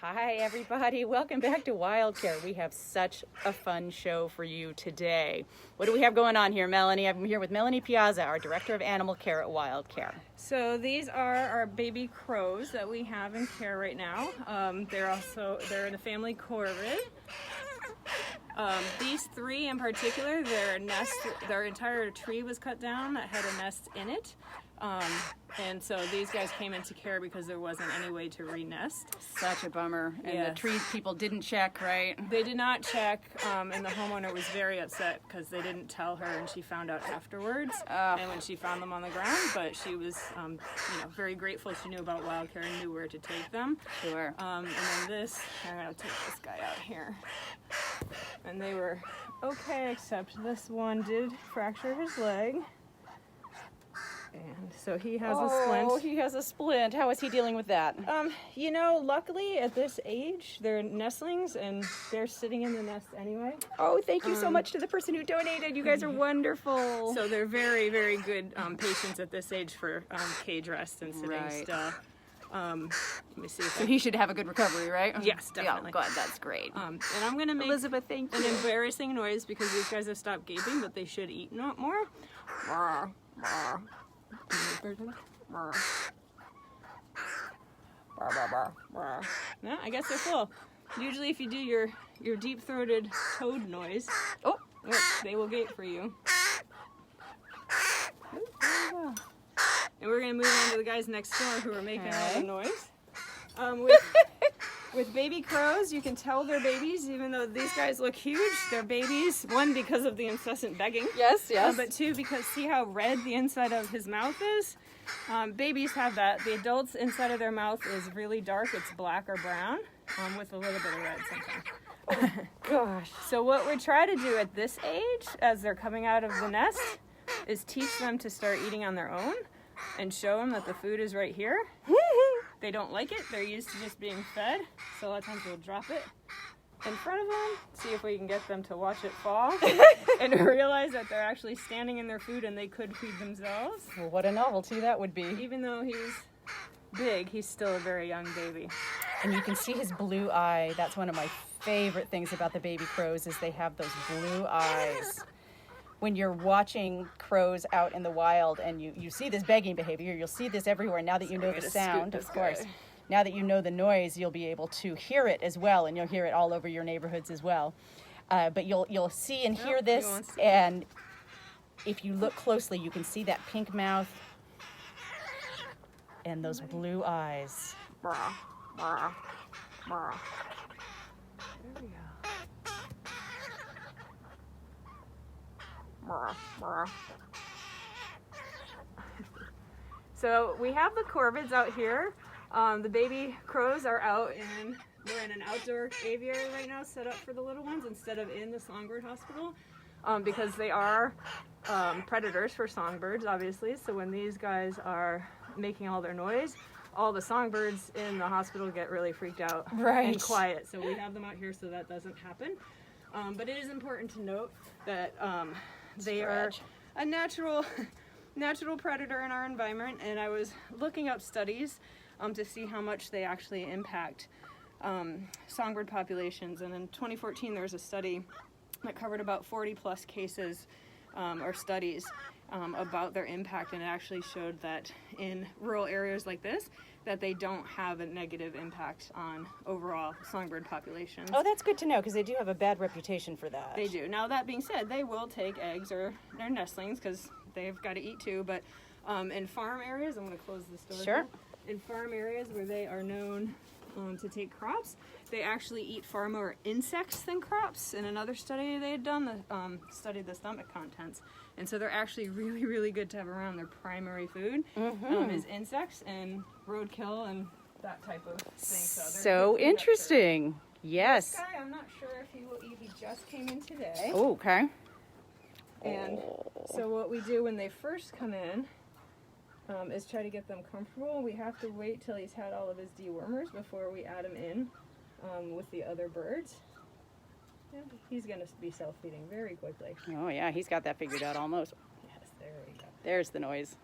Hi everybody, welcome back to WildCare. We have such a fun show for you today. What do we have going on here, Melanie? I'm here with Melanie Piazza, our Director of Animal Care at WildCare. So these are our baby crows that we have in care right now. They're in the family Corvid. These three in particular, their entire tree was cut down that had a nest in it. And so these guys came into care because there wasn't any way to re-nest. Such a bummer. And Yes. the tree people didn't check, right? They did not check, and the homeowner was very upset because they didn't tell her, and she found out afterwards. And when she found them on the ground, but she was, very grateful she knew about WildCare and knew where to take them. Sure. And then I'm gonna take this guy out here. And they were okay, except this one did fracture his leg. And so he has a splint. Oh, he has a splint. How is he dealing with that? Luckily at this age, they're nestlings and they're sitting in the nest anyway. Oh, thank you so much to the person who donated. You guys are wonderful. So they're very, very good patients at this age for cage rest and sitting Right. still. Let me see if So he should have a good recovery, right? Yes, definitely. Yeah, good. That's great. and I'm going to make Elizabeth, thank an you. embarrassing noise because these guys have stopped gaping, but they should eat more. No, I guess they're full. Usually if you do your deep-throated toad noise, they will gape for you. And we're going to move on to the guys next door who are making all the noise. With baby crows, you can tell they're babies, even though these guys look huge. They're babies, one, because of the incessant begging. Yes. But two, because see how red the inside of his mouth is? Babies have that. The adults' inside of their mouth is really dark. It's black or brown, with a little bit of red sometimes. Gosh. So what we try to do at this age, as they're coming out of the nest, is teach them to start eating on their own and show them that the food is right here. They don't like it. They're used to just being fed. So a lot of times we'll drop it in front of them, see if we can get them to watch it fall and realize that they're actually standing in their food and they could feed themselves. Well, what a novelty that would be. Even though he's big, he's still a very young baby. And you can see his blue eye. That's one of my favorite things about the baby crows is they have those blue eyes. When you're watching crows out in the wild and you see this begging behavior, you'll see this everywhere. Now that you know the sound, of course. Now that you know the noise, you'll be able to hear it as well, and you'll hear it all over your neighborhoods as well. But you'll see and hear this, and if you look closely, you can see that pink mouth and those blue eyes. There we go. So we have the corvids out here. The baby crows are out we're in an outdoor aviary right now set up for the little ones instead of in the songbird hospital because they are predators for songbirds, obviously. So when these guys are making all their noise, all the songbirds in the hospital get really freaked out and quiet. So we have them out here so that doesn't happen. But it is important to note that they are a natural predator in our environment, and I was looking up studies to see how much they actually impact songbird populations. And in 2014, there was a study that covered about 40 plus cases or studies about their impact, and it actually showed that in rural areas like this, that they don't have a negative impact on overall songbird populations. Oh, that's good to know, because they do have a bad reputation for that. They do. Now, that being said, they will take eggs or their nestlings, because they've got to eat too, but in farm areas, I'm going to close this door. Sure. In farm areas where they are known to take crops, they actually eat far more insects than crops. In another study they had done, studied the stomach contents. And so they're actually really, really good to have around. Their primary food is insects and roadkill and that type of thing. So interesting. Yes. This guy, I'm not sure if he will eat. He just came in today. Oh, okay. And so what we do when they first come in is try to get them comfortable. We have to wait till he's had all of his dewormers before we add him in with the other birds. Yeah, he's going to be self-feeding very quickly. Oh, yeah, he's got that figured out almost. Yes, there we go. There's the noise.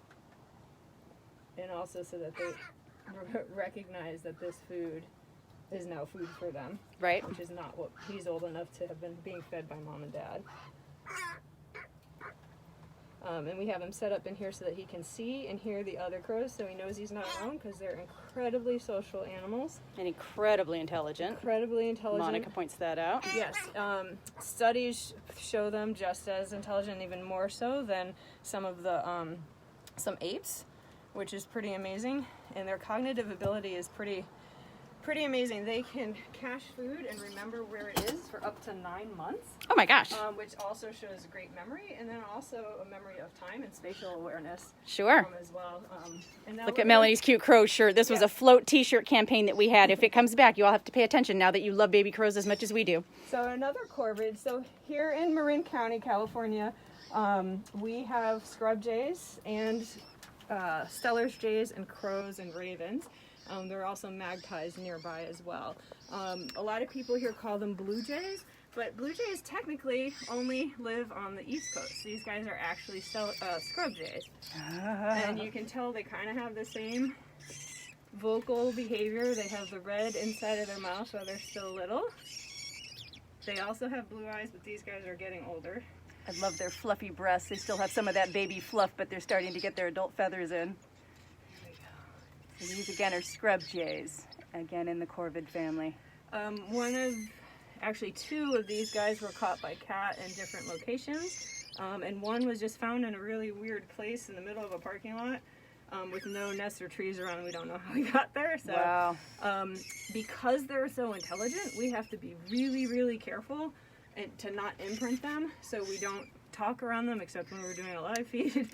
And also so that they recognize that this food is now food for them. Right. Which is not what he's old enough to have been being fed by mom and dad. And we have him set up in here so that he can see and hear the other crows, so he knows he's not alone, because they're incredibly social animals. And incredibly intelligent. Incredibly intelligent. Monica points that out. Yes. Studies show them just as intelligent, even more so than some of the some apes, which is pretty amazing. And their cognitive ability is pretty amazing. They can cache food and remember where it is for up to 9 months. Oh my gosh. Which also shows great memory, and then also a memory of time and spatial awareness. Sure. As well. And Look at Melanie's cute crow shirt. This was a float t-shirt campaign that we had. If it comes back, you all have to pay attention now that you love baby crows as much as we do. So another corvid. So here in Marin County, California, we have scrub jays and Steller's jays and crows and ravens. There are also magpies nearby as well. A lot of people here call them blue jays, but blue jays technically only live on the East Coast. These guys are actually scrub jays. And you can tell they kind of have the same vocal behavior. They have the red inside of their mouth while they're still little. They also have blue eyes, but these guys are getting older. I love their fluffy breasts. They still have some of that baby fluff, but they're starting to get their adult feathers in. So these again are scrub jays, again in the corvid family. Actually two of these guys were caught by cat in different locations, and one was just found in a really weird place in the middle of a parking lot with no nests or trees around. We don't know how he got there. So, wow. Because they're so intelligent, we have to be really, really careful and to not imprint them, so we don't talk around them except when we're doing a live feed.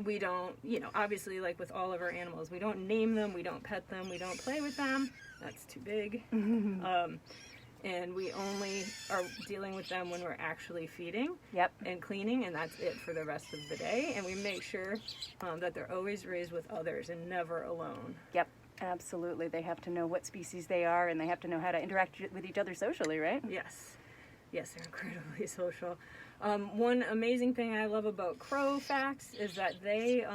We don't, obviously, like with all of our animals, we don't name them, we don't pet them, we don't play with them. That's too big. And we only are dealing with them when we're actually feeding and cleaning, and that's it for the rest of the day. And we make sure that they're always raised with others and never alone. Yep, absolutely. They have to know what species they are, and they have to know how to interact with each other socially, right? Yes. Yes, they're incredibly social. One amazing thing I love about crow facts is that they,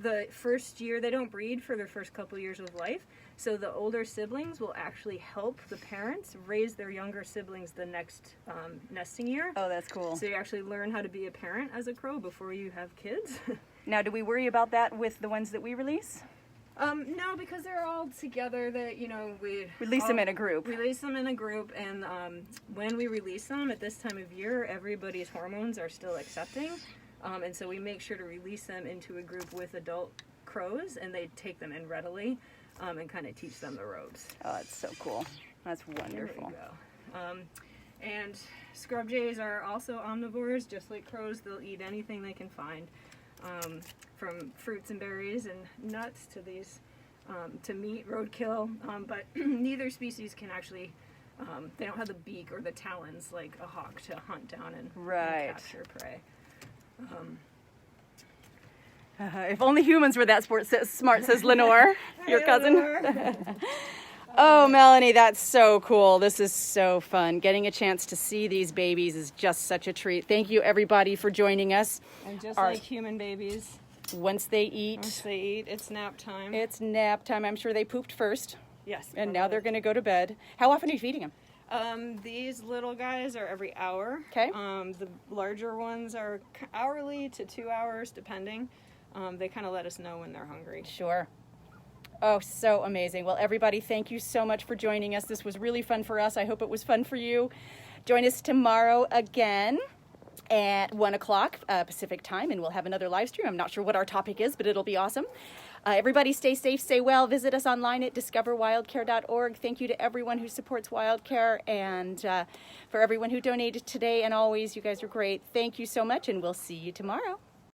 the first year, they don't breed for their first couple years of life. So the older siblings will actually help the parents raise their younger siblings the next nesting year. Oh, that's cool. So you actually learn how to be a parent as a crow before you have kids. Now, do we worry about that with the ones that we release? No, because they're all together. That we release them in a group. Release them in a group, and when we release them at this time of year, everybody's hormones are still accepting, and so we make sure to release them into a group with adult crows, and they take them in readily, and kind of teach them the ropes. Oh, that's so cool. That's wonderful. There we go. And scrub jays are also omnivores, just like crows. They'll eat anything they can find. From fruits and berries and nuts to these to meat, roadkill, but neither species can actually, they don't have the beak or the talons like a hawk to hunt down and capture prey. If only humans were that smart, says Lenore, your cousin. Oh, Melanie, that's so cool. This is so fun. Getting a chance to see these babies is just such a treat. Thank you, everybody, for joining us. And just like human babies, once they eat, it's nap time. It's nap time. I'm sure they pooped first. Yes. And now they're going to go to bed. How often are you feeding them? These little guys are every hour. Okay. The larger ones are hourly to 2 hours, depending. They kind of let us know when they're hungry. Sure. Oh, so amazing. Well, everybody, thank you so much for joining us. This was really fun for us. I hope it was fun for you. Join us tomorrow again at 1 o'clock Pacific time, and we'll have another live stream. I'm not sure what our topic is, but it'll be awesome. Everybody stay safe, stay well. Visit us online at discoverwildcare.org. Thank you to everyone who supports WildCare, and for everyone who donated today and always. You guys are great. Thank you so much, and we'll see you tomorrow.